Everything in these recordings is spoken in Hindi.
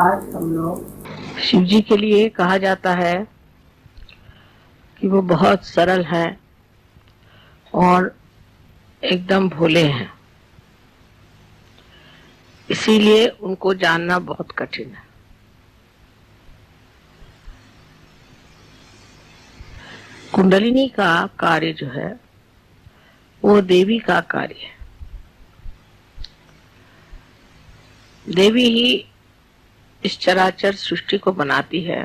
आज हम लोग शिव जी के लिए कहा जाता है कि वो बहुत सरल हैं और एकदम भोले हैं, इसीलिए उनको जानना बहुत कठिन है। कुंडलिनी का कार्य जो है वो देवी का कार्य है। देवी ही इस चराचर सृष्टि को बनाती है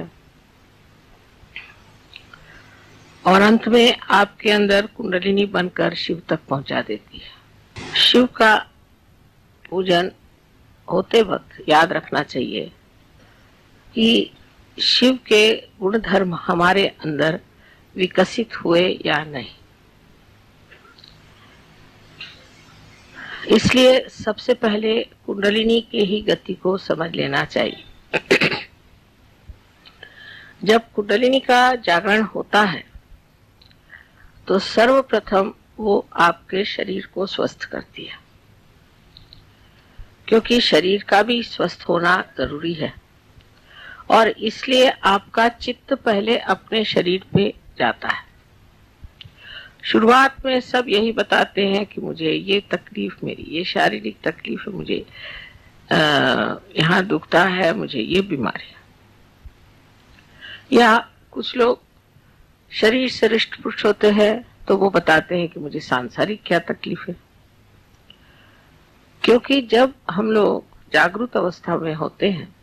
और अंत में आपके अंदर कुंडलिनी बनकर शिव तक पहुंचा देती है। शिव का पूजन होते वक्त याद रखना चाहिए कि शिव के गुण धर्म हमारे अंदर विकसित हुए या नहीं। इसलिए सबसे पहले कुंडलिनी के ही गति को समझ लेना चाहिए। जब कुंडलिनी का जागरण होता है तो सर्वप्रथम वो आपके शरीर को स्वस्थ करती है, क्योंकि शरीर का भी स्वस्थ होना जरूरी है और इसलिए आपका चित्त पहले अपने शरीर पे जाता है। शुरुआत में सब यही बताते हैं कि मुझे ये तकलीफ, मेरी ये शारीरिक तकलीफ है, मुझे यहाँ दुखता है, मुझे ये बीमारी है। या कुछ लोग शरीर से हृष्ट पुष्ट होते हैं तो वो बताते हैं कि मुझे सांसारिक क्या तकलीफ है। क्योंकि जब हम लोग जागृत अवस्था में होते हैं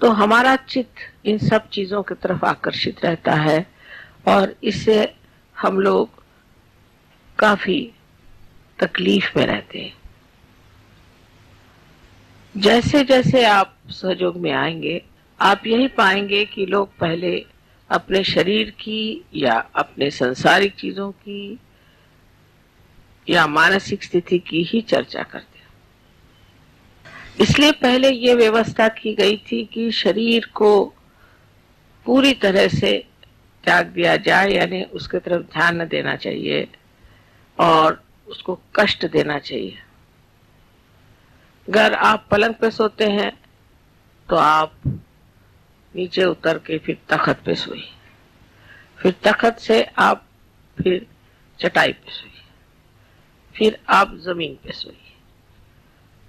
तो हमारा चित्त इन सब चीजों की तरफ आकर्षित रहता है और इससे हम लोग काफी तकलीफ में रहते हैं। जैसे जैसे आप सहयोग में आएंगे आप यही पाएंगे कि लोग पहले अपने शरीर की या अपने सांसारिक चीजों की या मानसिक स्थिति की ही चर्चा करते हैं। इसलिए पहले ये व्यवस्था की गई थी कि शरीर को पूरी तरह से त्याग दिया जाए, यानी उसके तरफ ध्यान न देना चाहिए और उसको कष्ट देना चाहिए। अगर आप पलंग पे सोते हैं तो आप नीचे उतर के फिर तख्त पे सोइए, फिर तख्त से आप फिर चटाई पे सोइए, फिर आप जमीन पे सोइए,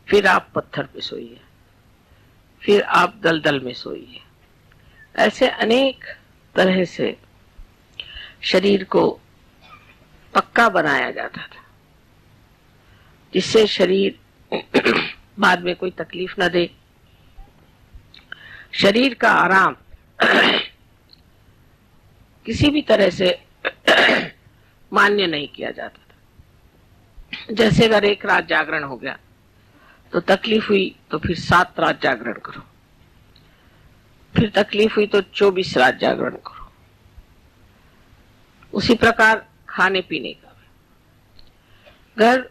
फिर आप पत्थर पे सोइए, फिर आप दलदल में सोइए। ऐसे अनेक तरह से शरीर को पक्का बनाया जाता था जिससे शरीर बाद में कोई तकलीफ न दे। शरीर का आराम किसी भी तरह से मान्य नहीं किया जाता था। जैसे अगर एक रात जागरण हो गया तो तकलीफ हुई तो फिर 7 रात जागरण करो, फिर तकलीफ हुई तो 24 रात जागरण करो। उसी प्रकार खाने पीने का भी, अगर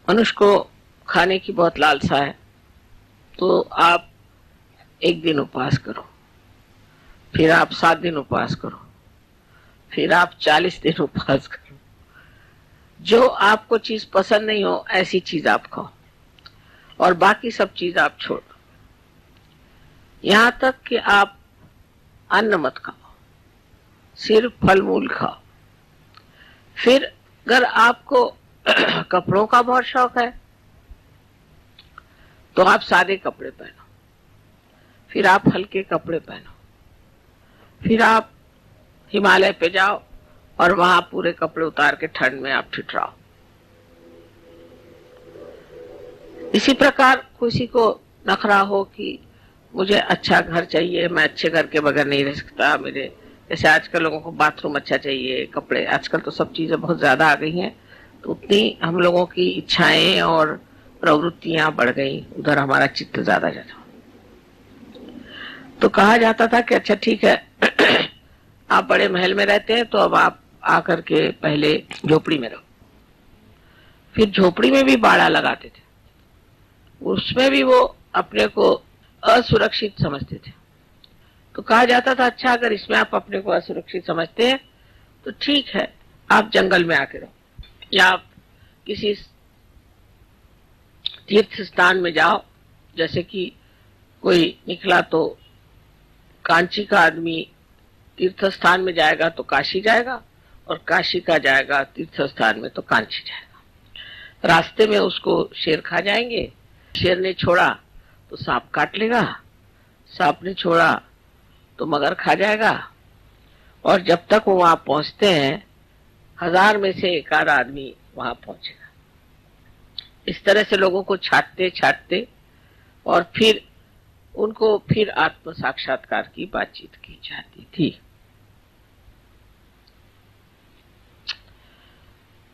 मनुष्य को खाने की बहुत लालसा है तो आप 1 दिन उपवास करो, फिर आप 7 दिन उपवास करो, फिर आप 40 दिन उपवास करो। जो आपको चीज पसंद नहीं हो ऐसी चीज आप खाओ और बाकी सब चीज आप छोड़ दो। यहां तक कि आप अन्न मत खाओ, सिर्फ फल मूल खाओ। फिर अगर आपको कपड़ों का बहुत शौक है तो आप सादे कपड़े पहनो, फिर आप हल्के कपड़े पहनो, फिर आप हिमालय पे जाओ और वहां पूरे कपड़े उतार के ठंड में आप ठिठराओ। इसी प्रकार किसी को नखरा हो कि मुझे अच्छा घर चाहिए, मैं अच्छे घर के बगैर नहीं रह सकता, मेरे जैसे आजकल लोगों को बाथरूम अच्छा चाहिए, कपड़े, आजकल तो सब चीजें बहुत ज्यादा आ गई हैं तो उतनी हम लोगों की इच्छाएं और प्रवृत्तियां बढ़ गई, उधर हमारा चित्त ज्यादा जाता। तो कहा जाता था कि अच्छा ठीक है आप बड़े महल में रहते हैं तो अब आप आकर के पहले झोपड़ी में रहो। फिर झोपड़ी में भी बाड़ा लगाते थे, उसमें भी वो अपने को असुरक्षित समझते थे। तो कहा जाता था अच्छा अगर इसमें आप अपने को असुरक्षित समझते हैं तो ठीक है आप जंगल में आके रहो या आप किसी तीर्थ स्थान में जाओ, जैसे कि कोई निकला तो कांची का आदमी तीर्थ स्थान में जाएगा तो काशी जाएगा, और काशी का जाएगा तीर्थ स्थान में तो कांची जाएगा। रास्ते में उसको शेर खा जाएंगे, शेर ने छोड़ा तो सांप काट लेगा, सांप ने छोड़ा तो मगर खा जाएगा, और जब तक वो वहां पहुंचते हैं 1000 में से एक आध आदमी वहां पहुंचेगा। इस तरह से लोगों को छाटते छाटते और फिर उनको फिर आत्म साक्षात्कार की बातचीत की जाती थी।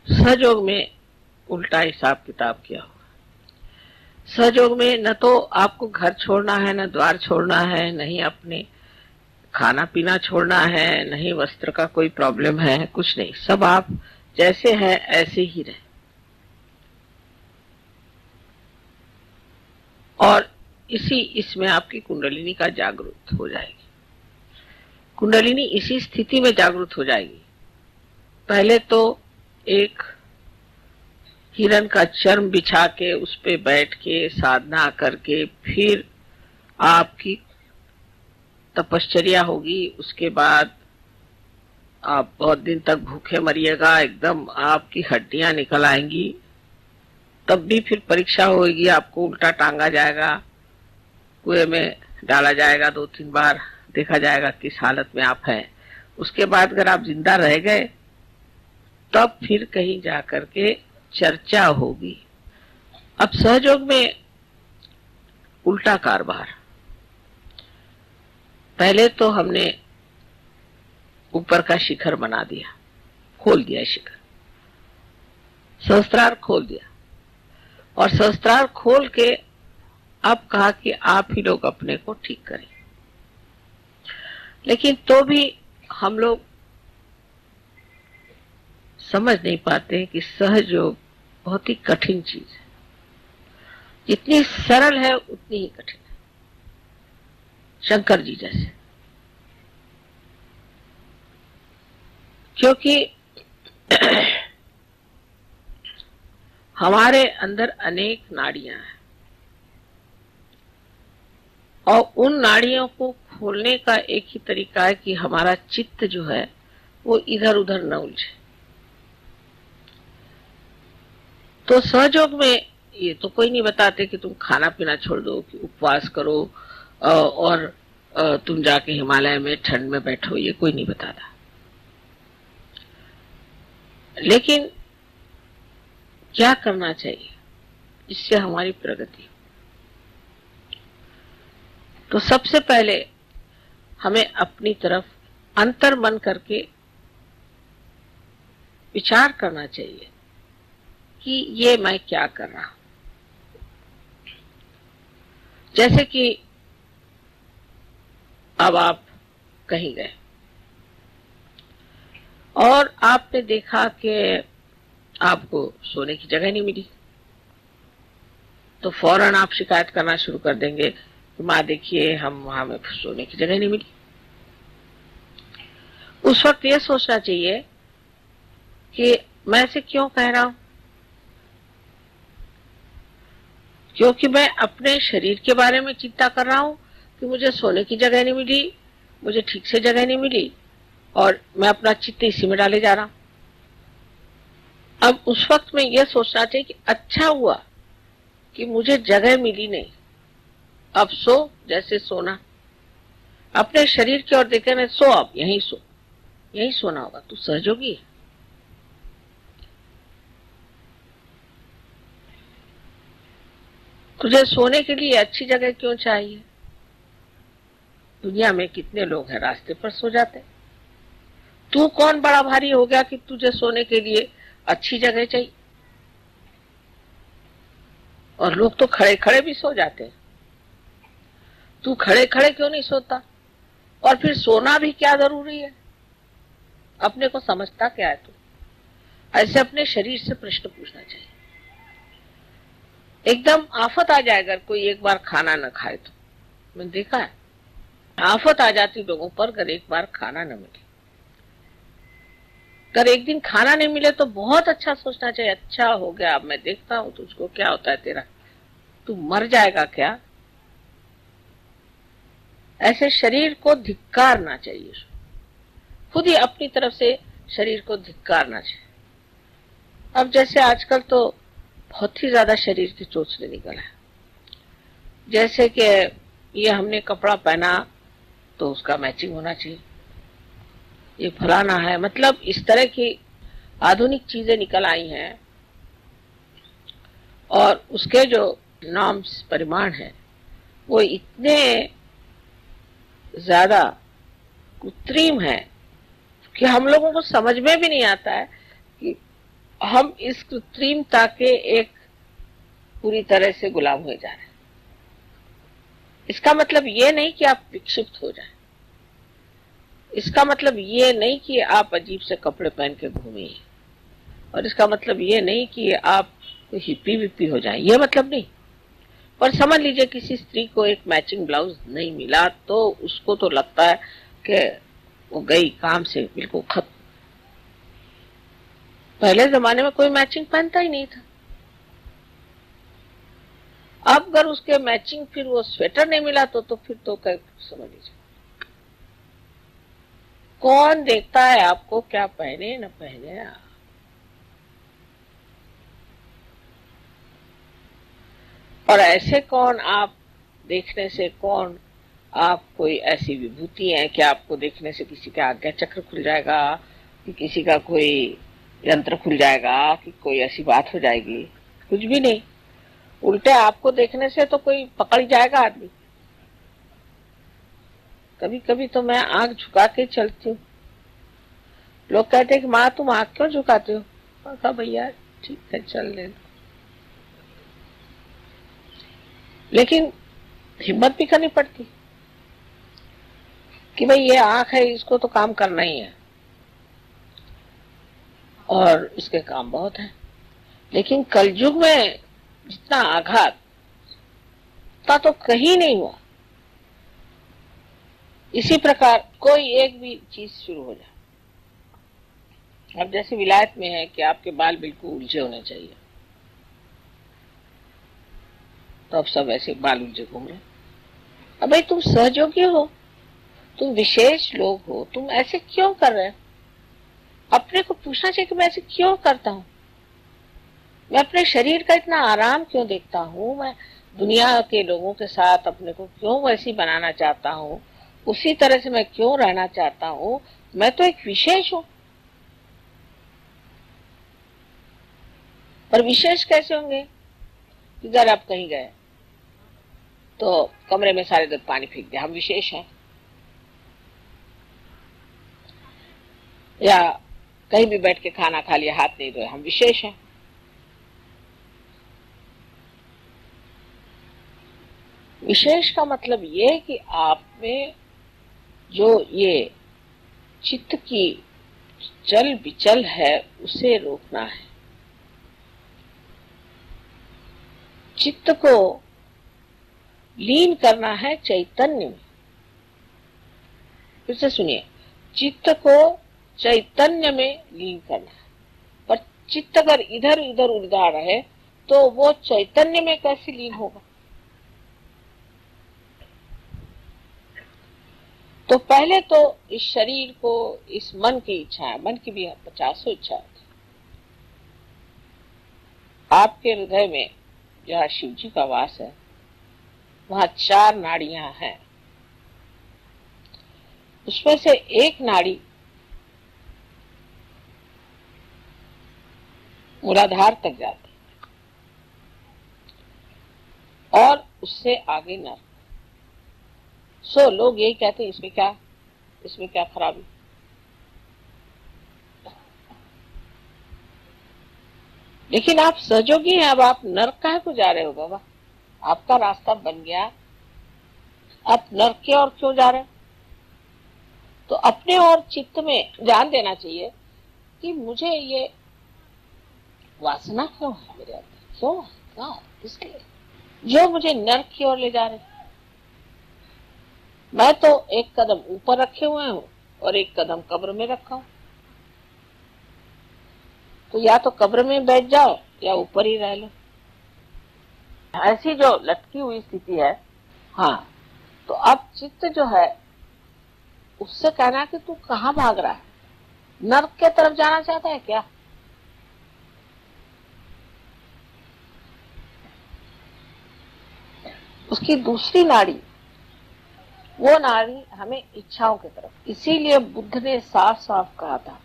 सहयोग में उल्टा हिसाब किताब किया हुआ। सहयोग में न तो आपको घर छोड़ना है, न द्वार छोड़ना है, नहीं अपने खाना पीना छोड़ना है, नहीं वस्त्र का कोई प्रॉब्लम है, कुछ नहीं, सब आप जैसे हैं ऐसे ही रहे। और इसमें आपकी कुंडलिनी का जागृत हो जाएगी। कुंडलिनी इसी स्थिति में जागृत हो जाएगी। पहले तो एक हिरण का चर्म बिछा के उस पे बैठ के साधना करके फिर आपकी तपश्चर्या होगी। उसके बाद आप बहुत दिन तक भूखे मरिएगा, एकदम आपकी हड्डियां निकल आएंगी। तब भी फिर परीक्षा होगी, आपको उल्टा टांगा जाएगा, कुएं में डाला जाएगा, 2-3 बार देखा जाएगा किस हालत में आप हैं। उसके बाद अगर आप जिंदा रह गए तब फिर कहीं जाकर के चर्चा होगी। अब सहयोग में उल्टा कारभार। पहले तो हमने ऊपर का शिखर बना दिया, खोल दिया शिखर, सहस्त्रार खोल दिया, और सहस्त्रार खोल के अब कहा कि आप ही लोग अपने को ठीक करें। लेकिन तो भी हम लोग समझ नहीं पाते कि सहयोग बहुत ही कठिन चीज है। जितनी सरल है उतनी ही कठिन है। शंकर जी जैसे, क्योंकि हमारे अंदर अनेक नाड़ियां हैं, और उन नाड़ियों को खोलने का एक ही तरीका है कि हमारा चित्त जो है वो इधर उधर न उलझे। तो सहयोग में ये तो कोई नहीं बताते कि तुम खाना पीना छोड़ दो, कि उपवास करो और तुम जाके हिमालय में ठंड में बैठो, ये कोई नहीं बताता। लेकिन क्या करना चाहिए इससे हमारी प्रगति? तो सबसे पहले हमें अपनी तरफ अंतर्मन करके विचार करना चाहिए कि ये मैं क्या कर रहा हूं। जैसे कि अब आप कहीं गए और आपने देखा कि आपको सोने की जगह नहीं मिली, तो फौरन आप शिकायत करना शुरू कर देंगे कि माँ देखिए हमें सोने की जगह नहीं मिली। उस वक्त ये सोचना चाहिए कि मैं इसे क्यों कह रहा हूं, क्योंकि मैं अपने शरीर के बारे में चिंता कर रहा हूं कि मुझे सोने की जगह नहीं मिली, मुझे ठीक से जगह नहीं मिली, और मैं अपना चित्त इसी में डाले जा रहा हूं। अब उस वक्त में यह सोचना चाहिए कि अच्छा हुआ कि मुझे जगह मिली नहीं, अब सो जैसे सोना। अपने शरीर की ओर देखे ना, सो, अब यहीं सो, यहीं सोना होगा, तू सहयोगी है। तुझे सोने के लिए अच्छी जगह क्यों चाहिए? दुनिया में कितने लोग हैं रास्ते पर सो जाते। तू कौन बड़ा भारी हो गया कि तुझे सोने के लिए अच्छी जगह चाहिए? और लोग तो खड़े खड़े भी सो जाते हैं। तू खड़े खड़े क्यों नहीं सोता? और फिर सोना भी क्या जरूरी है? अपने को समझता क्या है तू? ऐसे अपने शरीर से प्रश्न पूछना चाहिए। एकदम आफत आ जाए अगर कोई एक बार खाना न खाए तो। मैंने देखा है, आफत आ जाती लोगों पर अगर एक बार खाना न मिले। अगर एक दिन खाना नहीं मिले तो बहुत अच्छा सोचना चाहिए, अच्छा हो गया, अब मैं देखता हूं तुझको क्या होता है तेरा। तू मर जाएगा क्या, ऐसे शरीर को धिक्कारना चाहिए। खुद ही अपनी तरफ से शरीर को धिक्कारना चाहिए। अब जैसे आजकल तो बहुत ही ज्यादा शरीर के चोचले निकल है, जैसे कि ये हमने कपड़ा पहना तो उसका मैचिंग होना चाहिए, ये फलाना है, मतलब इस तरह की आधुनिक चीजें निकल आई हैं और उसके जो नॉर्म्स परिमाण है वो इतने ज्यादा कृत्रिम है कि हम लोगों को समझ में भी नहीं आता है कि हम इस कृत्रिमता के एक पूरी तरह से गुलाम हो जा रहे हैं। इसका मतलब ये नहीं कि आप विक्षिप्त हो जाएं, इसका मतलब ये नहीं कि आप अजीब से कपड़े पहन के घूमिए, और इसका मतलब ये नहीं कि आप हिप्पी विप्पी हो जाएं, ये मतलब नहीं। पर समझ लीजिए किसी स्त्री को एक मैचिंग ब्लाउज नहीं मिला तो उसको तो लगता है कि वो गई काम से बिल्कुल खत्म। पहले जमाने में कोई मैचिंग पहनता ही नहीं था। अब अगर उसके मैचिंग फिर वो स्वेटर नहीं मिला तो फिर तो समझ लीजिए कौन देखता है आपको क्या पहने न पहने। और ऐसे कौन आप देखने से कौन आप कोई ऐसी विभूति है कि आपको देखने से किसी का आज्ञा चक्र खुल जाएगा, कि किसी का कोई यंत्र खुल जाएगा, कि कोई ऐसी बात हो जाएगी, कुछ भी नहीं। उल्टे आपको देखने से तो कोई पकड़ जाएगा आदमी। कभी कभी तो मैं आंख झुका के चलती हूँ, लोग कहते हैं कि माँ तुम आंख क्यों झुकाते हो, कहा भैया ठीक है चल ले। लेकिन हिम्मत भी करनी पड़ती कि भाई ये आंख है, इसको तो काम करना ही है और इसके काम बहुत है। लेकिन कलयुग में जितना आघात था तो कहीं नहीं हुआ। इसी प्रकार कोई एक भी चीज शुरू हो जाए, अब जैसे विलायत में है कि आपके बाल बिल्कुल उलझे होने चाहिए, तो अब सब ऐसे बाल उलझे घूम रहे। अब भाई तुम सहयोगी हो, तुम विशेष लोग हो, तुम ऐसे क्यों कर रहे हो? अपने को पूछना चाहिए कि मैं ऐसे क्यों करता हूँ, मैं अपने शरीर का इतना आराम क्यों देखता हूँ, मैं दुनिया के लोगों के साथ अपने को क्यों वैसी बनाना चाहता हूँ, उसी तरह से मैं क्यों रहना चाहता हूँ। मैं तो एक विशेष हूँ, पर विशेष कैसे होंगे कि अगर आप कहीं गए तो कमरे में सारे दूध पानी फेंक दिया, हम विशेष हैं। या कहीं भी बैठ के खाना खा लिया, हाथ नहीं धोए, हम विशेष हैं। विशेष का मतलब ये कि आप में जो ये चित्त की चल विचल है उसे रोकना है। चित्त को लीन करना है चैतन्य में। फिर से सुनिए, चित्त को चैतन्य में लीन करना है। पर चित्त अगर इधर उधर उड़ा रहे तो वो चैतन्य में कैसे लीन होगा? तो पहले तो इस शरीर को, इस मन की इच्छा है, मन की भी 50 इच्छा है। आपके हृदय में जहाँ शिव जी का वास है वहां 4 नाड़ियां हैं, उसमें से एक नाड़ी मूलाधार तक जाती और उससे आगे नर्क। सो लोग यही कहते हैं इसमें क्या खराबी। लेकिन आप सहयोगी हैं, अब आप नर्क काहे को जा रहे हो बाबा? आपका रास्ता बन गया, आप नर्क की ओर क्यों जा रहे हैं? तो अपने और चित्त में ध्यान देना चाहिए कि मुझे ये वासना क्यों है मेरे अंदर, क्यों है, किसलिए जो मुझे नर्क की ओर ले जा रहे। मैं तो एक कदम ऊपर रखे हुए हूँ और एक कदम कब्र में रखा हूं, तो या तो कब्र में बैठ जाओ या ऊपर ही रह लो। ऐसी जो लटकी हुई स्थिति है, हाँ, तो अब चित्त जो है उससे कहना है कि तू कहाँ भाग रहा है, नर्क के तरफ जाना चाहता है क्या? उसकी दूसरी नाड़ी, वो नाड़ी हमें इच्छाओं की तरफ। इसीलिए बुद्ध ने साफ साफ कहा था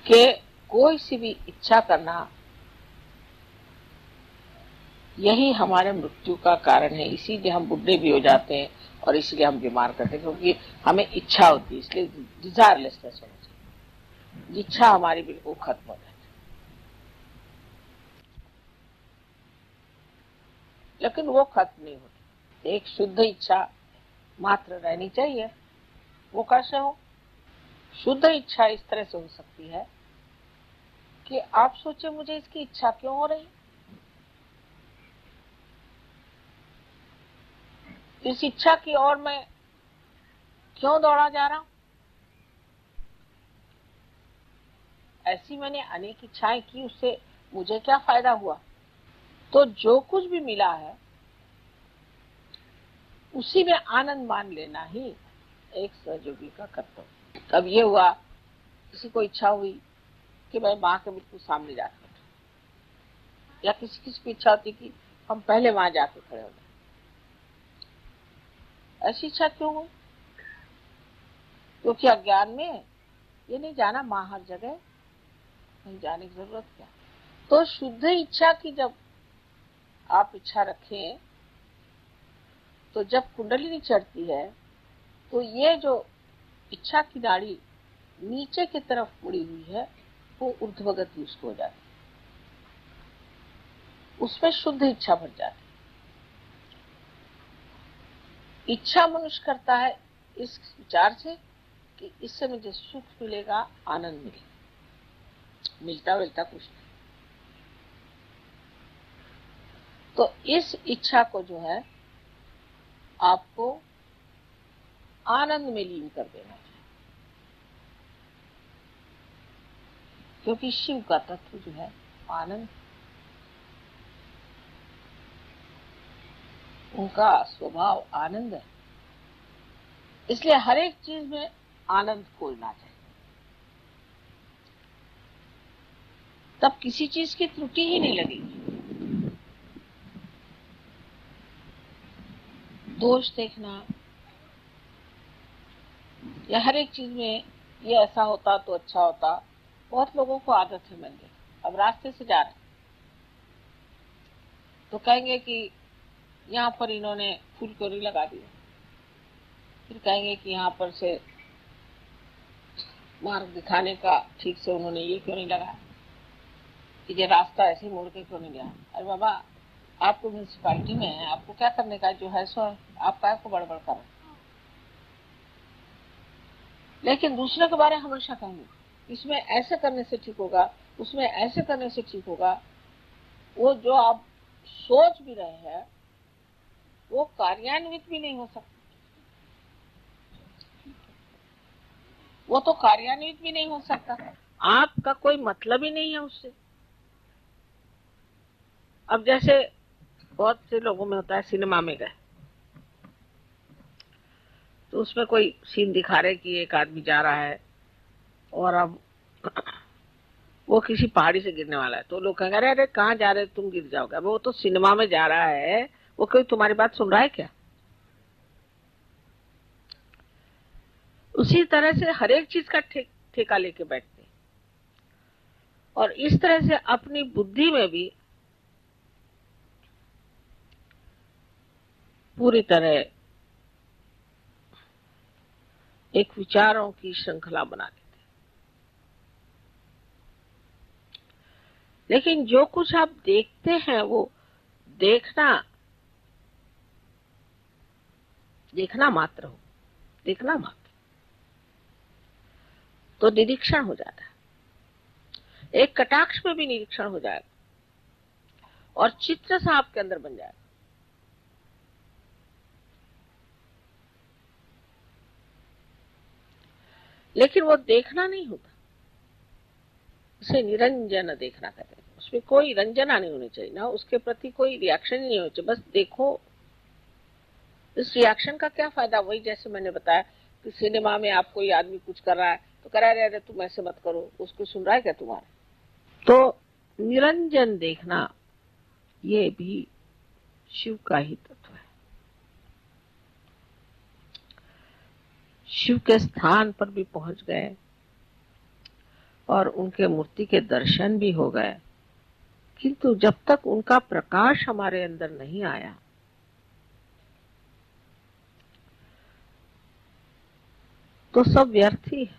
कि कोई सी भी इच्छा करना यही हमारे मृत्यु का कारण है। इसीलिए हम बुढ़े भी हो जाते हैं और इसलिए हम बीमार करते हैं, क्योंकि हमें इच्छा होती है, इसलिए डिजायरलेसनेस होना चाहिए, इच्छा हमारी बिल्कुल खत्म हो जाए। लेकिन वो खत्म नहीं होती, एक शुद्ध इच्छा मात्र रहनी चाहिए। वो कैसे हो? शुद्ध इच्छा इस तरह से हो सकती है कि आप सोचे मुझे इसकी इच्छा क्यों हो रही, इस इच्छा की ओर मैं क्यों दौड़ा जा रहा हूं, ऐसी मैंने अनेक इच्छाएं की, उससे मुझे क्या फायदा हुआ? तो जो कुछ भी मिला है उसी में आनंद मान लेना ही एक सहयोगी का कर्तव्य। तब ये हुआ, किसी को इच्छा हुई कि मैं माँ के बिल्कुल सामने जाकर, या किसी किसी की इच्छा होती कि हम पहले वहां जाके खड़े हो जाए। ऐसी इच्छा क्यों हुई? क्योंकि अज्ञान में ये नहीं जाना माँ हर जगह, कहीं जाने की जरूरत क्या। तो शुद्ध इच्छा की जब आप इच्छा रखें, तो जब कुंडलिनी चढ़ती है तो ये जो इच्छा की नाड़ी नीचे की तरफ मुड़ी हुई है वो ऊर्ध्वगति उसको हो जाती, उसमें शुद्ध इच्छा भर जाती। इच्छा मनुष्य करता है इस विचार से कि इससे मुझे सुख मिलेगा, आनंद मिलेगा, मिलता मिलता कुछ नहीं। तो इस इच्छा को जो है आपको आनंद में लीन कर देना चाहिए, क्योंकि शिव का तत्व जो है आनंद, उनका स्वभाव आनंद है। इसलिए हर एक चीज में आनंद खोजना चाहिए, तब किसी चीज की त्रुटि ही नहीं लगेगी। दोष देखना या हर एक चीज में ये ऐसा होता तो अच्छा होता, बहुत लोगों को आदत है। मैंने अब रास्ते से जा रहे तो कहेंगे कि यहाँ पर इन्होंने फूल क्यों नहीं लगा दिया, फिर कहेंगे कि यहाँ पर से मार्ग दिखाने का ठीक से उन्होंने ये क्यों नहीं लगाया, ये रास्ता ऐसे मोड़ के क्यों नहीं गया। अरे बाबा, आप तो म्यूनसिपालिटी में है, आपको क्या करने का, जो है सो है, आप काय को बड़बड़ कर रहे। लेकिन दूसरे के बारे में हमेशा कहेंगे इसमें ऐसे करने से ठीक होगा, उसमें ऐसे करने से ठीक होगा। वो जो आप सोच भी रहे हैं वो कार्यान्वित भी नहीं हो सकता, वो तो कार्यान्वित भी नहीं हो सकता, आपका कोई मतलब ही नहीं है उससे। अब जैसे बहुत से लोगों में होता है, सिनेमा में गए तो उसमें कोई सीन दिखा रहे कि एक आदमी जा रहा है और अब वो किसी पहाड़ी से गिरने वाला है, तो लोग कहेंगे अरे अरे कहाँ जा रहे तुम, गिर जाओगे। अब वो तो सिनेमा में जा रहा है, वो कोई तुम्हारी बात सुन रहा है क्या? उसी तरह से हर एक चीज का ठेका लेके बैठते हैं, और इस तरह से अपनी बुद्धि में भी पूरी तरह एक विचारों की श्रृंखला बना देते हैं। लेकिन जो कुछ आप देखते हैं वो देखना मात्र हो, देखना मात्र, तो निरीक्षण हो जाता है, एक कटाक्ष में भी निरीक्षण हो जाएगा और चित्र सा आपके अंदर बन जाएगा। लेकिन वो देखना नहीं होता, उसे निरंजन देखना कहते हैं, उसमें कोई रंजना नहीं होनी चाहिए ना, उसके प्रति कोई रिएक्शन ही नहीं होना चाहिए। बस देखो इस रिएक्शन का क्या फायदा। वही जैसे मैंने बताया कि सिनेमा में आप कोई आदमी कुछ कर रहा है तो करा रहे अरे तुम ऐसे मत करो, उसको सुन रहा है क्या तुम्हारा? तो निरंजन देखना ये भी शिव का ही तत्व है। शिव के स्थान पर भी पहुंच गए और उनके मूर्ति के दर्शन भी हो गए, किंतु जब तक उनका प्रकाश हमारे अंदर नहीं आया तो सब व्यर्थ ही है।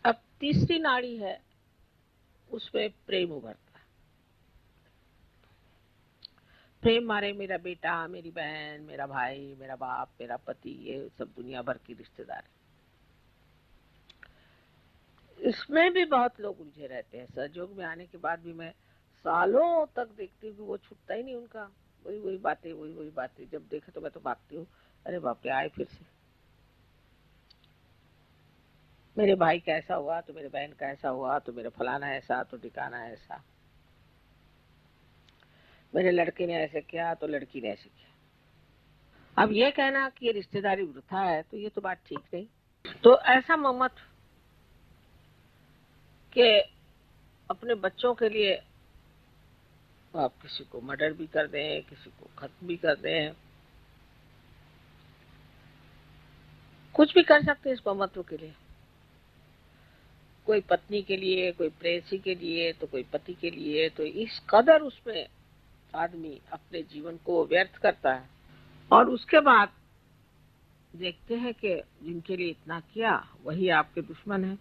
अब तीसरी नाड़ी है, उसमें प्रेम उभरता है। प्रेम मारे मेरा बेटा, मेरी बहन, मेरा भाई, मेरा बाप, मेरा पति, ये सब दुनिया भर की रिश्तेदार। इसमें भी बहुत लोग उलझे रहते हैं। सहयोग में आने के बाद भी मैं सालों तक देखती हूँ कि वो छूटता ही नहीं उनका। वही वही बातें, वही वही बातें। जब देखे तो मैं तो भागती हूँ, अरे बाप रे आए फिर से। मेरे भाई का ऐसा हुआ तो मेरे बहन का ऐसा हुआ तो मेरे फलाना ऐसा तो ठिकाना ऐसा, मेरे लड़के ने ऐसे किया तो लड़की ने ऐसे किया। अब ये कहना कि ये रिश्तेदारी वृथा है तो ये तो बात ठीक नहीं। तो ऐसा मत कि अपने बच्चों के लिए आप किसी को मर्डर भी कर दें, किसी को खत्म भी कर दें, कुछ भी कर सकते हैं इस ममत्व के लिए। कोई पत्नी के लिए, कोई प्रेयसी के लिए, तो कोई पति के लिए। तो इस कदर उसमें आदमी अपने जीवन को व्यर्थ करता है और उसके बाद देखते हैं कि जिनके लिए इतना किया वही आपके दुश्मन है,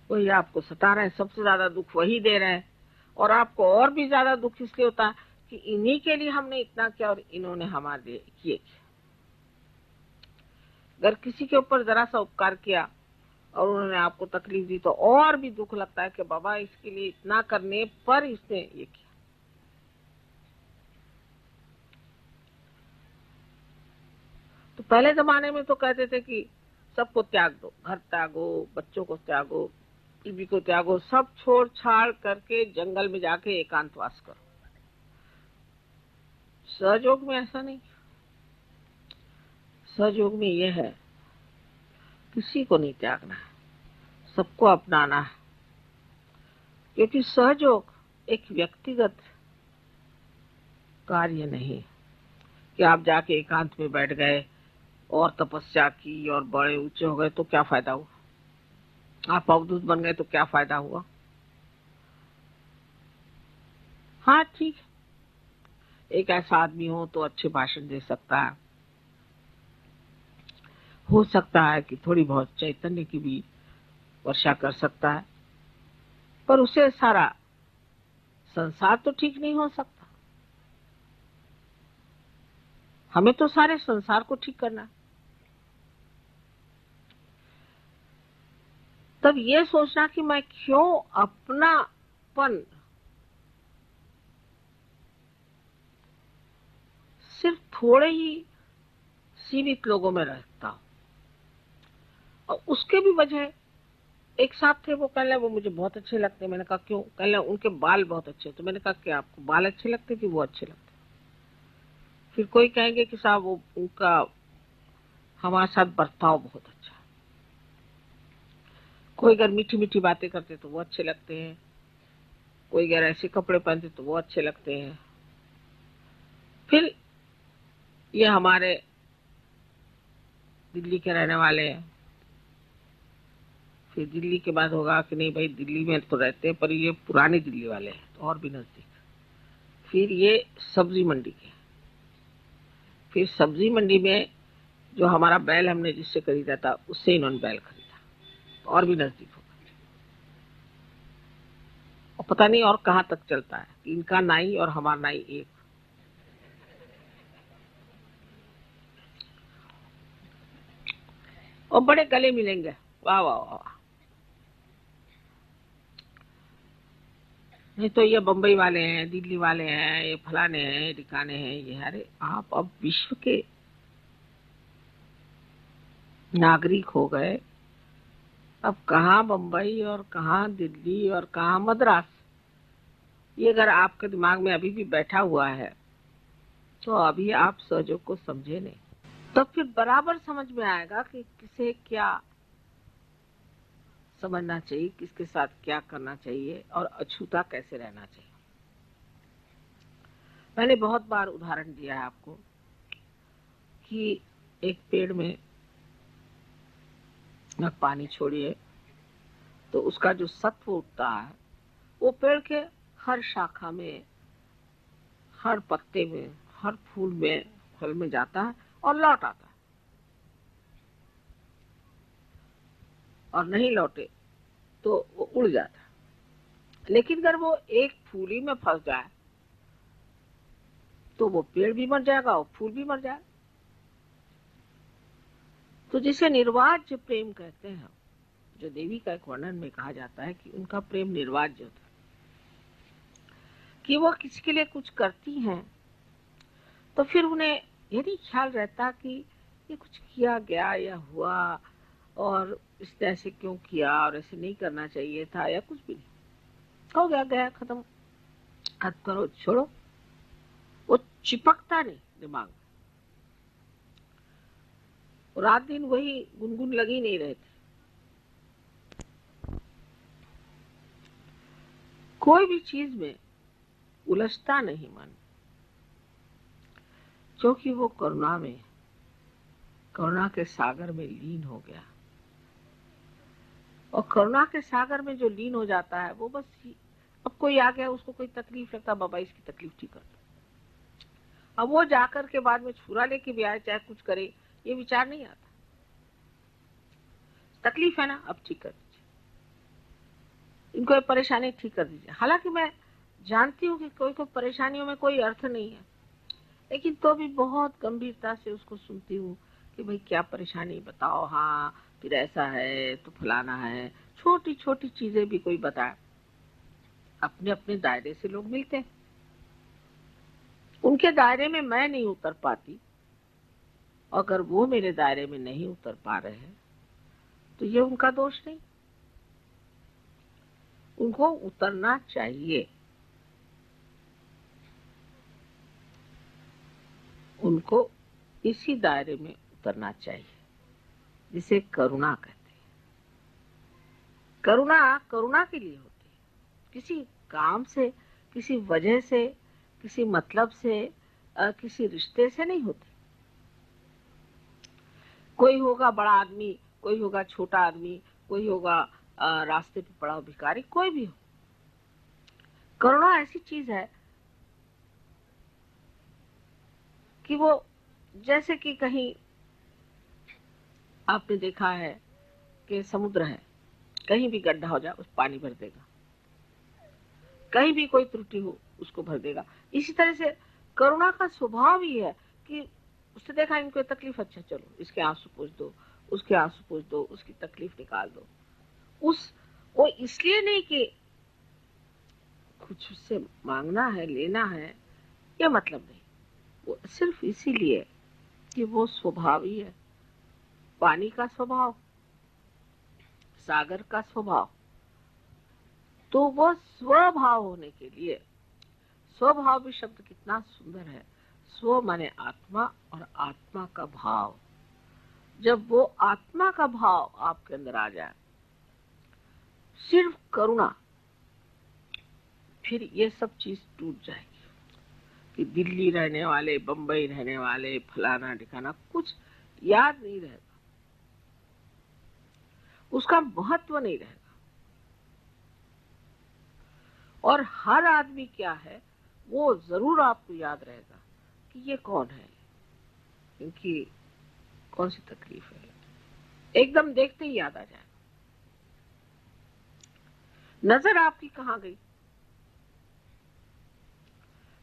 वही आपको सता रहे हैं, सबसे ज्यादा दुख वही दे रहे हैं। और आपको और भी ज्यादा दुख इसलिए होता है कि इन्हीं के लिए हमने इतना किया और इन्होंने हमारे लिए किए। अगर किसी के ऊपर जरा सा उपकार किया और उन्होंने आपको तकलीफ दी तो और भी दुख लगता है कि बाबा इसके लिए इतना करने पर इसने ये किया। तो पहले जमाने में तो कहते थे कि सबको त्याग दो, घर त्यागो, बच्चों को त्यागो, टीवी को त्यागो, सब छोड़ छाड़ करके जंगल में जाके एकांतवास करो। सहयोग में ऐसा नहीं। सहयोग में यह है किसी को नहीं त्यागना है, सबको अपनाना है। क्योंकि सहयोग एक व्यक्तिगत कार्य नहीं कि आप जाके एकांत में बैठ गए और तपस्या की और बड़े ऊंचे हो गए तो क्या फायदा हुआ, आप अवधूत बन गए तो क्या फायदा हुआ। हाँ ठीक है, एक ऐसा आदमी हो तो अच्छे भाषण दे सकता है, हो सकता है कि थोड़ी बहुत चैतन्य की भी वर्षा कर सकता है, पर उसे सारा संसार तो ठीक नहीं हो सकता। हमें तो सारे संसार को ठीक करना। तब ये सोचना कि मैं क्यों अपनापन सिर्फ थोड़े ही सीमित लोगों में रखता हूं। और उसके भी वजह, एक साथ थे वो, कहने वो मुझे बहुत अच्छे लगते। मैंने कहा क्यों? कहने उनके बाल बहुत अच्छे। तो मैंने कहा कि आपको बाल अच्छे लगते कि वो अच्छे लगते? फिर कोई कहेंगे कि साहब वो उनका हमारे साथ बर्ताव बहुत अच्छा। कोई अगर मीठी मीठी बातें करते तो वो अच्छे लगते हैं, कोई अगर ऐसे कपड़े पहनते तो वो अच्छे लगते हैं। फिर ये हमारे दिल्ली के रहने वाले हैं, फिर दिल्ली के बाद होगा कि नहीं भाई दिल्ली में तो रहते हैं पर ये पुरानी दिल्ली वाले हैं तो और भी नजदीक। फिर ये सब्जी मंडी के, फिर सब्जी मंडी में जो हमारा बैल हमने जिससे खरीदा था उससे इन्होंने बैल खरीदा तो और भी नजदीक होगा। और पता नहीं और कहाँ तक चलता है, इनका नाई और हमारा नाई एक। और बड़े गले मिलेंगे, वाह वाह वाह। नहीं तो ये बम्बई वाले हैं, दिल्ली वाले हैं, ये फलाने हैं, ये ठिकाने हैं, ये। अरे आप अब विश्व के नागरिक हो गए, अब कहाँ बम्बई और कहाँ दिल्ली और कहाँ मद्रास, ये अगर आपके दिमाग में अभी भी बैठा हुआ है तो अभी आप सहयोग को समझे नहीं। तो फिर बराबर समझ में आएगा कि किसे क्या समझना चाहिए, किसके साथ क्या करना चाहिए और अछूता कैसे रहना चाहिए। मैंने बहुत बार उदाहरण दिया है आपको कि एक पेड़ में पानी छोड़िए तो उसका जो सत्व उठता है वो पेड़ के हर शाखा में, हर पत्ते में, हर फूल में, फल में जाता है और लौट आता है। और नहीं लौटे तो वो उड़ जाता है। लेकिन अगर वो एक फूल ही में फंस जाए तो वो पेड़ भी मर जाएगा और फूल भी मर जाएगा। तो जिसे निर्वाज्य प्रेम कहते हैं, जो देवी का एक वर्णन में कहा जाता है कि उनका प्रेम निर्वाज्य होता है, कि वो किसी के लिए कुछ करती हैं तो फिर उन्हें ये नहीं ख्याल रहता कि ये कुछ किया गया या हुआ और इसने ऐसे क्यों किया और ऐसे नहीं करना चाहिए था या कुछ भी नहीं, हो गया गया खत्म, हद करो छोड़ो। वो चिपकता नहीं दिमाग में, रात दिन वही गुनगुन लगी नहीं रहती। कोई भी चीज में उलझता नहीं मन, क्योंकि वो करुणा के सागर में लीन हो गया। और करुणा के सागर में जो लीन हो जाता है वो बस अब कोई आ गया उसको कोई तकलीफ लगता, बाबा इसकी तकलीफ ठीक कर दो। अब वो जाकर के बाद में छुरा लेके भी आए चाहे कुछ करे, ये विचार नहीं आता। तकलीफ है ना, अब ठीक कर दीजिए, इनको परेशानी ठीक कर दीजिए। हालांकि मैं जानती हूँ कि कोई कोई परेशानियों में कोई अर्थ नहीं है, लेकिन तो भी बहुत गंभीरता से उसको सुनती हूँ कि भाई क्या परेशानी बताओ, हाँ फिर ऐसा है तो फलाना है। छोटी छोटी चीजें भी कोई बताए। अपने अपने दायरे से लोग मिलते हैं, उनके दायरे में मैं नहीं उतर पाती, अगर वो मेरे दायरे में नहीं उतर पा रहे हैं तो ये उनका दोष नहीं, उनको उतरना चाहिए। उनको इसी दायरे में उतरना चाहिए जिसे करुणा कहते हैं। करुणा करुणा के लिए होती है, किसी काम से, किसी वजह से, किसी मतलब से, किसी रिश्ते से नहीं होती। कोई होगा बड़ा आदमी, कोई होगा छोटा आदमी, कोई होगा रास्ते पे पड़ा भिखारी, कोई भी हो। करुणा ऐसी चीज है कि वो जैसे कि कहीं आपने देखा है कि समुद्र है, कहीं भी गड्ढा हो जाए उस पानी भर देगा, कहीं भी कोई त्रुटि हो उसको भर देगा। इसी तरह से करुणा का स्वभाव ही है कि उससे देखा इनको तकलीफ, अच्छा चलो इसके आंसू पोंछ दो, उसके आंसू पोंछ दो, उसकी तकलीफ निकाल दो। उस वो इसलिए नहीं कि कुछ उससे मांगना है, लेना है, ये मतलब नहीं, वो सिर्फ इसीलिए कि वो स्वभाव ही है। पानी का स्वभाव, सागर का स्वभाव, तो वो स्वभाव होने के लिए, स्वभाव भी शब्द कितना सुंदर है। स्व माने आत्मा और आत्मा का भाव, जब वो आत्मा का भाव आपके अंदर आ जाए, सिर्फ करुणा, फिर ये सब चीज टूट जाएगी कि दिल्ली रहने वाले, बंबई रहने वाले, फलाना ठिकाना कुछ याद नहीं रहेगा, उसका महत्व नहीं रहेगा। और हर आदमी क्या है वो जरूर आपको याद रहेगा कि ये कौन है, इनकी कौन सी तकलीफ है, एकदम देखते ही याद आ जाएगा। नजर आपकी कहाँ गई?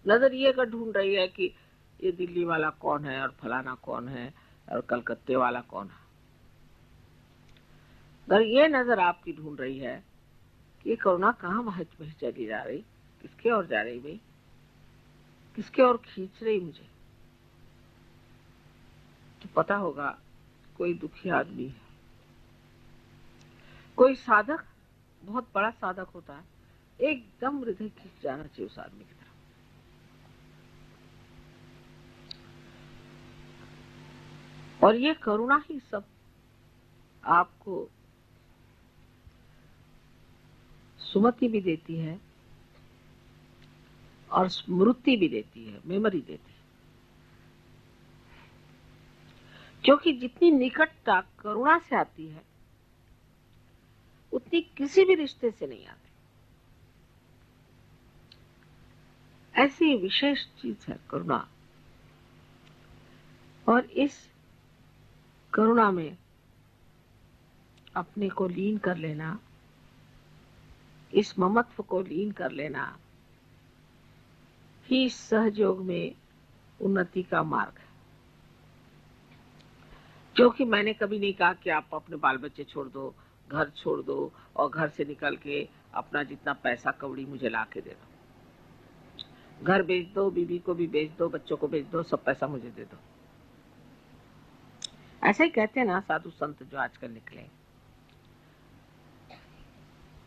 नजर ये कर ढूंढ रही है कि ये दिल्ली वाला कौन है और फलाना कौन है और कलकत्ते वाला कौन है। अगर ये नजर आपकी ढूंढ रही है कि ये करुणा कहाँ वहां चली जा रही, किसके और जा रही भाई, किसके और खींच रही मुझे, तो पता होगा कोई दुखी आदमी है, कोई साधक, बहुत बड़ा साधक होता है, एकदम हृदय खिंच जाना चाहिए उस आदमी की तरफ। और ये करुणा ही सब आपको सुमति भी देती है और स्मृति भी देती है, मेमोरी देती है। क्योंकि जितनी निकटता करुणा से आती है उतनी किसी भी रिश्ते से नहीं आती। ऐसी विशेष चीज है करुणा। और इस करुणा में अपने को लीन कर लेना, इस ममत्व को लीन कर लेना ही सहयोग में उन्नति का मार्ग है। क्योंकि मैंने कभी नहीं कहा कि आप अपने बाल बच्चे छोड़ दो, घर छोड़ दो और घर से निकल के अपना जितना पैसा कौड़ी मुझे ला के दे दो। घर बेच दो, बीवी को भी बेच दो, बच्चों को बेच दो, सब पैसा मुझे दे दो। ऐसे ही कहते हैं ना साधु संत जो आजकल निकले।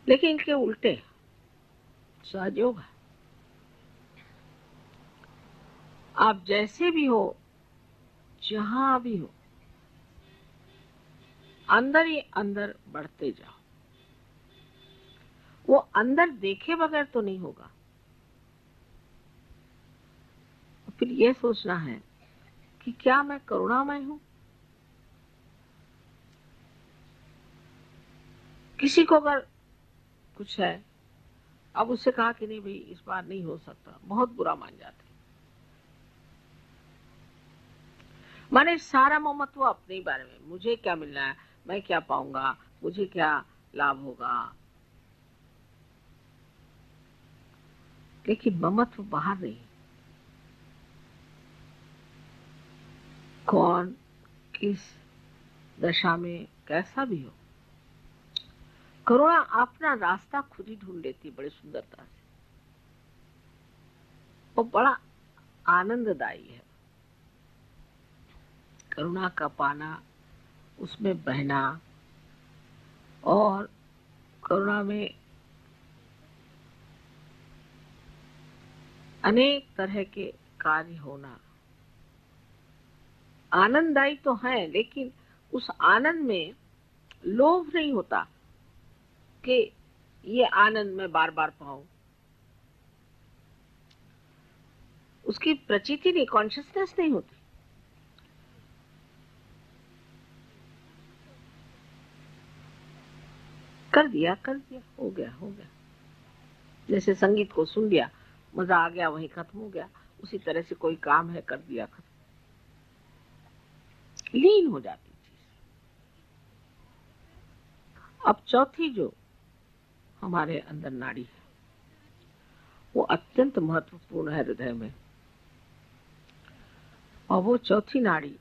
लेकिन इनके उल्टे सहयोग है। आप जैसे भी हो, जहां भी हो, अंदर ही अंदर बढ़ते जाओ। वो अंदर देखे बगैर तो नहीं होगा। फिर ये सोचना है कि क्या मैं करुणामय हूं? किसी को अगर कुछ है, अब उससे कहा कि नहीं भाई इस बार नहीं हो सकता, बहुत बुरा मान जाते। माने सारा ममत्व अपने ही बारे में, मुझे क्या मिलना है, मैं क्या पाऊंगा, मुझे क्या लाभ होगा। लेकिन ममत्व बाहर नहीं। कौन किस दशा में कैसा भी हो, करुणा अपना रास्ता खुद ही ढूंढ लेती बड़ी सुंदरता से। वो बड़ा आनंददायी है करुणा का पाना, उसमें बहना और करुणा में अनेक तरह के कार्य होना आनंददायी तो है। लेकिन उस आनंद में लोभ नहीं होता कि ये आनंद मैं बार बार पाऊं। उसकी प्रचिति नहीं, कॉन्शियसनेस नहीं होती। कर दिया हो गया हो गया। जैसे संगीत को सुन लिया, मजा आ गया, वहीं खत्म हो गया। उसी तरह से कोई काम है, कर दिया, खत्म, लीन हो जाती चीज। अब चौथी जो हमारे अंदर नाड़ी है वो अत्यंत महत्वपूर्ण है हृदय में। और वो चौथी नाड़ी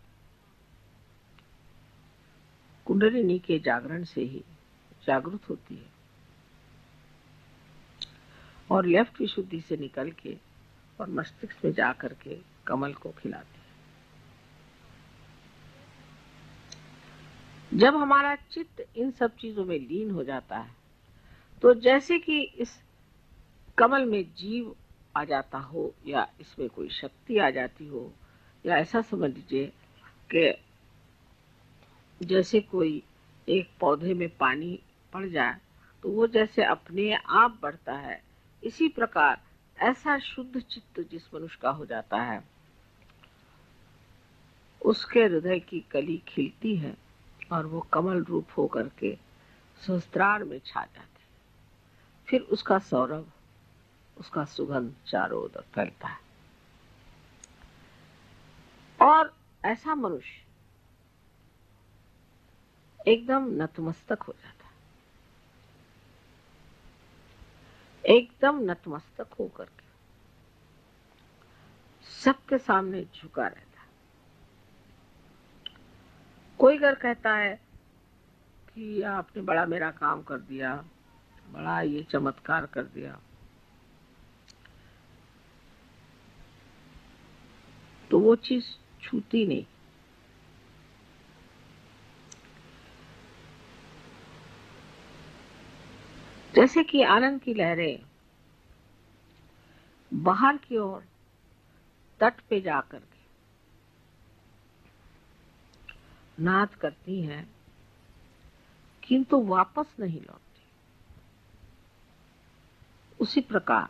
कुंडलिनी के जागरण से ही जागृत होती है और लेफ्ट विशुद्धि से निकल के और मस्तिष्क में जाकर के कमल को खिलाती है। जब हमारा चित्त इन सब चीजों में लीन हो जाता है तो जैसे कि इस कमल में जीव आ जाता हो या इसमें कोई शक्ति आ जाती हो, या ऐसा समझ लीजिए कि जैसे कोई एक पौधे में पानी पड़ जाए तो वो जैसे अपने आप बढ़ता है, इसी प्रकार ऐसा शुद्ध चित्त जिस मनुष्य का हो जाता है उसके हृदय की कली खिलती है और वो कमल रूप होकर के सहस्त्रार में छा जाती है। फिर उसका सौरभ, उसका सुगंध चारों ओर फैलता है और ऐसा मनुष्य एकदम नतमस्तक हो जाता है, एकदम नतमस्तक होकर के सबके सामने झुका रहता है। कोई अगर कहता है कि आपने बड़ा मेरा काम कर दिया, बड़ा ये चमत्कार कर दिया, तो वो चीज छूती नहीं। जैसे कि आनंद की लहरें बाहर की ओर तट पे जाकर के नाद करती हैं, किंतु वापस नहीं लौटती। उसी प्रकार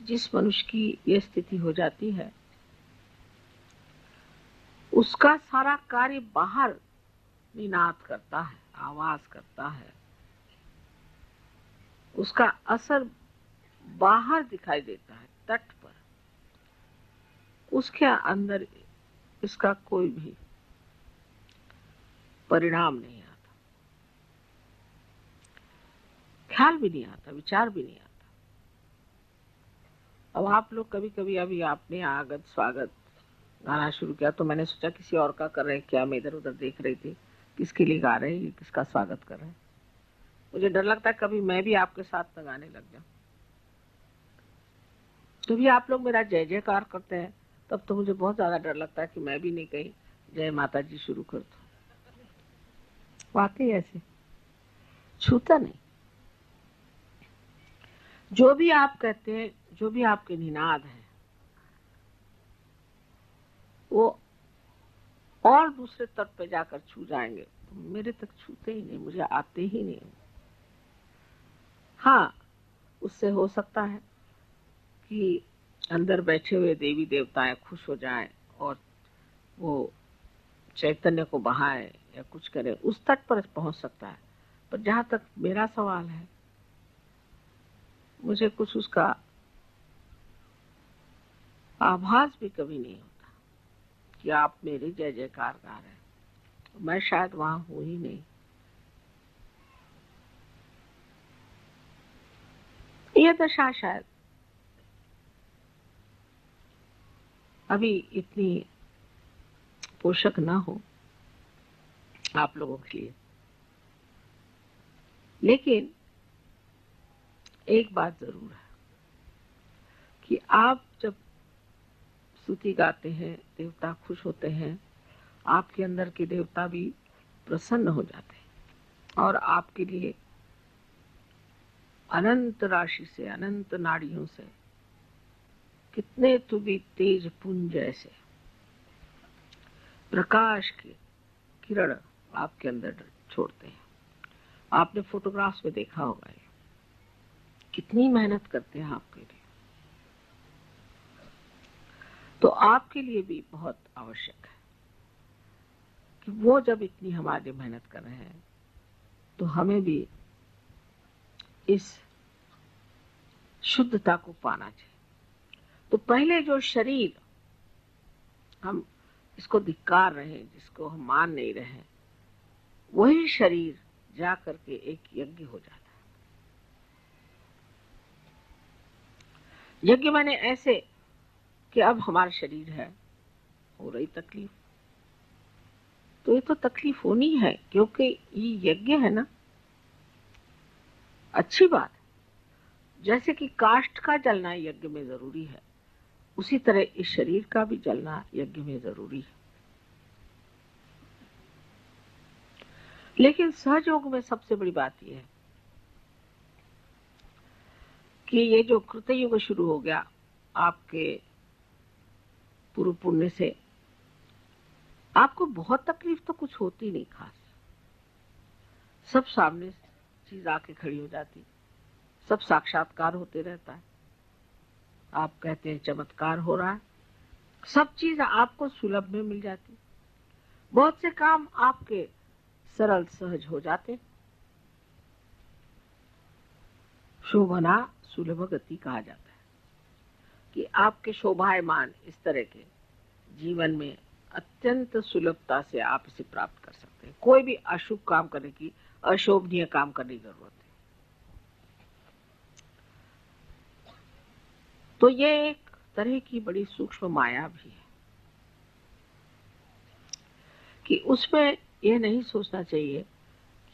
जिस मनुष्य की यह स्थिति हो जाती है, उसका सारा कार्य बाहर निनाद करता है, आवाज करता है, उसका असर बाहर दिखाई देता है तट पर। उसके अंदर इसका कोई भी परिणाम नहीं आता, ख्याल भी नहीं आता, विचार भी नहीं आता। अब आप लोग कभी कभी, अभी आपने आगत स्वागत गाना शुरू किया तो मैंने सोचा किसी और का कर रहे हैं क्या, मैं इधर उधर देख रही थी किसके लिए गा रहे हैं, किसका स्वागत कर रहे हैं। मुझे डर लगता है कभी मैं भी आपके साथ न गाने लग जाऊं। कभी आप लोग मेरा जय जयकार करते हैं तब तो मुझे बहुत ज्यादा डर लगता है कि मैं भी नहीं कहीं जय माता जी शुरू कर दूं। वाकई ऐसे छूता नहीं। जो भी आप कहते हैं, जो भी आपके निनाद है, वो और दूसरे तट पे जाकर छू जाएंगे, मेरे तक छूते ही नहीं, मुझे आते ही नहीं। हाँ, उससे हो सकता है कि अंदर बैठे हुए देवी देवताएं खुश हो जाएं और वो चैतन्य को बहाए या कुछ करे, उस तट पर पहुंच सकता है। पर जहां तक मेरा सवाल है, मुझे कुछ उसका आभास भी कभी नहीं होता कि आप मेरे जय जयकार गा रहे हैं। मैं शायद वहां हूं ही नहीं। ये दशा शायद अभी इतनी पोषक ना हो आप लोगों के लिए। लेकिन एक बात जरूर है कि आप जब स्तुति गाते हैं, देवता खुश होते हैं, आपके अंदर के देवता भी प्रसन्न हो जाते हैं और आपके लिए अनंत राशि से, अनंत नाड़ियों से कितने तो भी तेज पुंज ऐसे प्रकाश के किरण आपके अंदर छोड़ते हैं। आपने फोटोग्राफ्स में देखा होगा ये कितनी मेहनत करते हैं आपके लिए। तो आपके लिए भी बहुत आवश्यक है कि वो जब इतनी हमारे लिए मेहनत कर रहे हैं तो हमें भी इस शुद्धता को पाना चाहिए। तो पहले जो शरीर हम इसको धिक्कार रहे हैं, जिसको हम मान नहीं रहे हैं, वही शरीर जा करके एक यज्ञ हो जाता है। यज्ञ माने ऐसे कि अब हमारा शरीर है, हो रही तकलीफ, तो ये तो तकलीफ होनी है क्योंकि ये यज्ञ है ना। अच्छी बात है, जैसे कि काष्ठ का जलना यज्ञ में जरूरी है, उसी तरह इस शरीर का भी जलना यज्ञ में जरूरी है। लेकिन सहयोग में सबसे बड़ी बात यह है कि ये जो कृतयुग शुरू हो गया आपके पूर्व पुण्य से, आपको बहुत तकलीफ तो कुछ होती नहीं खास। सब सामने चीज आके खड़ी हो जाती, सब साक्षात्कार होते रहता है। आप कहते हैं चमत्कार हो रहा है, सब चीज आपको सुलभ में मिल जाती, बहुत से काम आपके सरल सहज हो जाते। शोभना सुलभ गति कहा जाता है कि आपके शोभायमान इस तरह के जीवन में अत्यंत सुलभता से आप इसे प्राप्त कर सकते हैं। कोई भी अशुभ काम करने की, अशोभनीय काम करने की जरूरत है। तो ये एक तरह की बड़ी सूक्ष्म माया भी है कि उसमें यह नहीं सोचना चाहिए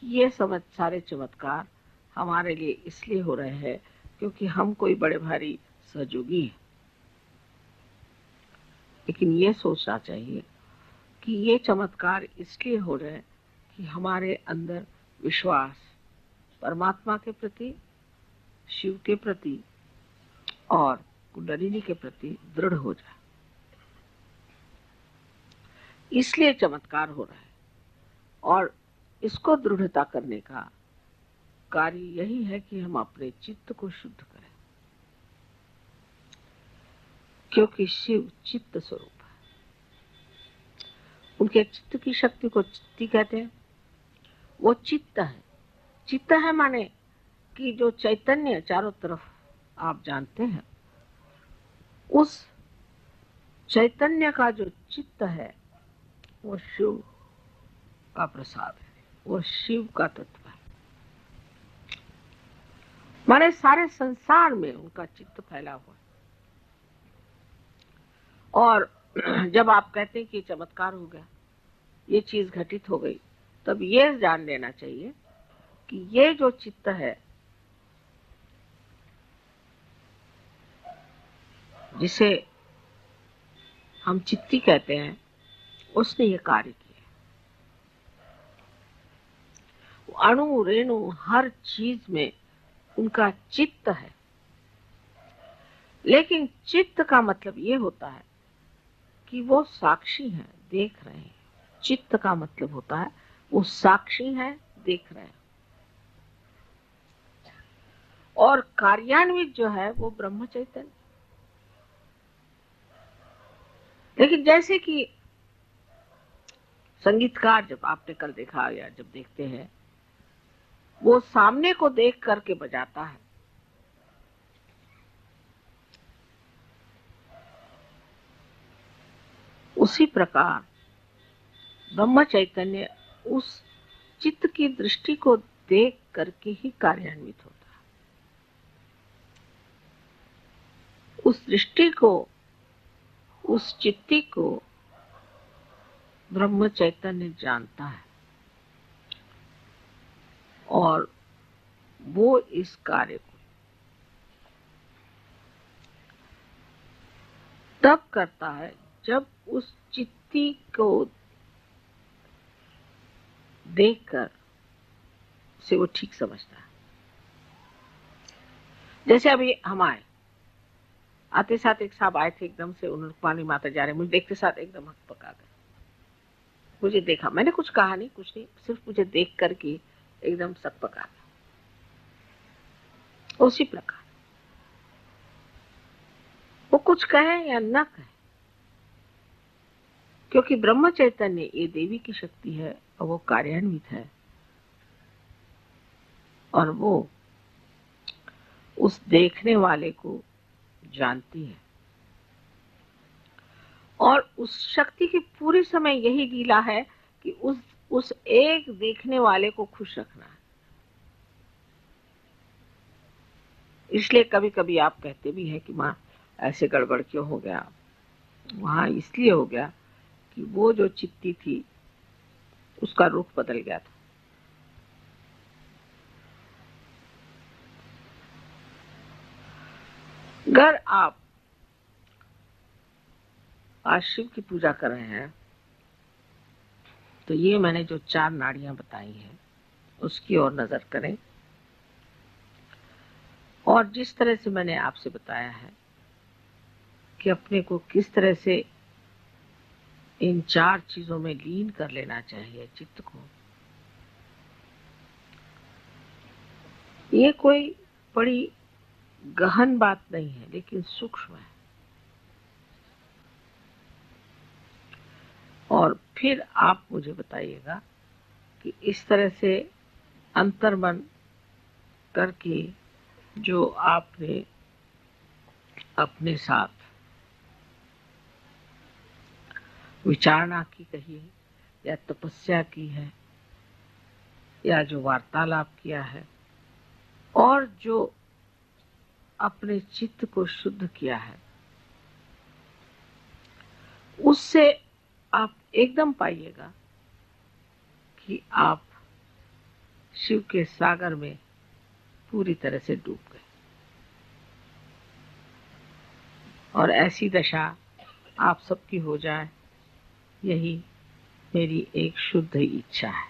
कि ये सारे चमत्कार हमारे लिए इसलिए हो रहे हैं क्योंकि हम कोई बड़े भारी सहयोगी हैं। लेकिन ये सोचना चाहिए कि ये चमत्कार इसलिए हो रहे हैं कि हमारे अंदर विश्वास परमात्मा के प्रति, शिव के प्रति और कुंडलिनी के प्रति दृढ़ हो जाए। इसलिए चमत्कार हो रहा है और इसको दृढ़ता करने का कार्य यही है कि हम अपने चित्त को शुद्ध करें, क्योंकि शिव चित्त स्वरूप है। उनके चित्त की शक्ति को चित्ती कहते हैं। वो चित्त है। चित्त है माने कि जो चैतन्य चारों तरफ आप जानते हैं, उस चैतन्य का जो चित्त है वो शिव का प्रसाद है, वो शिव का तत्व है। माने सारे संसार में उनका चित्त फैला हुआ है। और जब आप कहते हैं कि चमत्कार हो गया, ये चीज घटित हो गई, तब ये जान लेना चाहिए कि ये जो चित्त है, जिसे हम चित्ती कहते हैं, उसने ये कार्य किया। अणु रेणु हर चीज में उनका चित्त है। लेकिन चित्त का मतलब ये होता है कि वो साक्षी है, देख रहे हैं। चित्त का मतलब होता है वो साक्षी है, देख रहे हैं। और कार्यान्वित जो है वो ब्रह्म चैतन्य। लेकिन जैसे कि संगीतकार, जब आपने कल देखा या जब देखते हैं, वो सामने को देख करके बजाता है। उसी प्रकार ब्रह्म चैतन्य उस चित्त की दृष्टि को देख करके ही कार्यान्वित होता है। उस दृष्टि को, उस चित्ती को ब्रह्म चैतन्य जानता है और वो इस कार्य को तब करता है जब उस चित्ती को देखकर उसे वो ठीक समझता है। जैसे अभी हम आते साथ एक साहब आए थे, एकदम से उन्होंने पानी माता जा रहे, मुझे देखते साथ एकदम हक पका गए। मुझे देखा, मैंने कुछ कहा नहीं, कुछ नहीं, सिर्फ मुझे देख करके एकदम सक पका गया। उसी प्रकार वो कुछ कहे या न कहे, क्योंकि ब्रह्म चैतन्य ये देवी की शक्ति है और वो कार्यान्वित है और वो उस देखने वाले को जानती है। और उस शक्ति की पूरी समय यही लीला है कि उस एक देखने वाले को खुश रखना है। इसलिए कभी कभी आप कहते भी हैं कि माँ ऐसे गड़बड़ क्यों हो गया। वहां इसलिए हो गया कि वो जो चित्ती थी उसका रुख बदल गया था। अगर आप आज शिव की पूजा कर रहे हैं तो ये मैंने जो 4 नाड़ियां बताई हैं उसकी ओर नजर करें। और जिस तरह से मैंने आपसे बताया है कि अपने को किस तरह से इन 4 चीजों में लीन कर लेना चाहिए चित्त को, ये कोई बड़ी गहन बात नहीं है, लेकिन सूक्ष्म है। और फिर आप मुझे बताइएगा कि इस तरह से अंतर्मन करके जो आपने अपने साथ विचारणा की कही है, या तपस्या की है, या जो वार्तालाप किया है, और जो अपने चित्त को शुद्ध किया है, उससे आप एकदम पाइएगा कि आप शिव के सागर में पूरी तरह से डूब गए। और ऐसी दशा आप सबकी हो जाए, यही मेरी एक शुद्ध इच्छा है।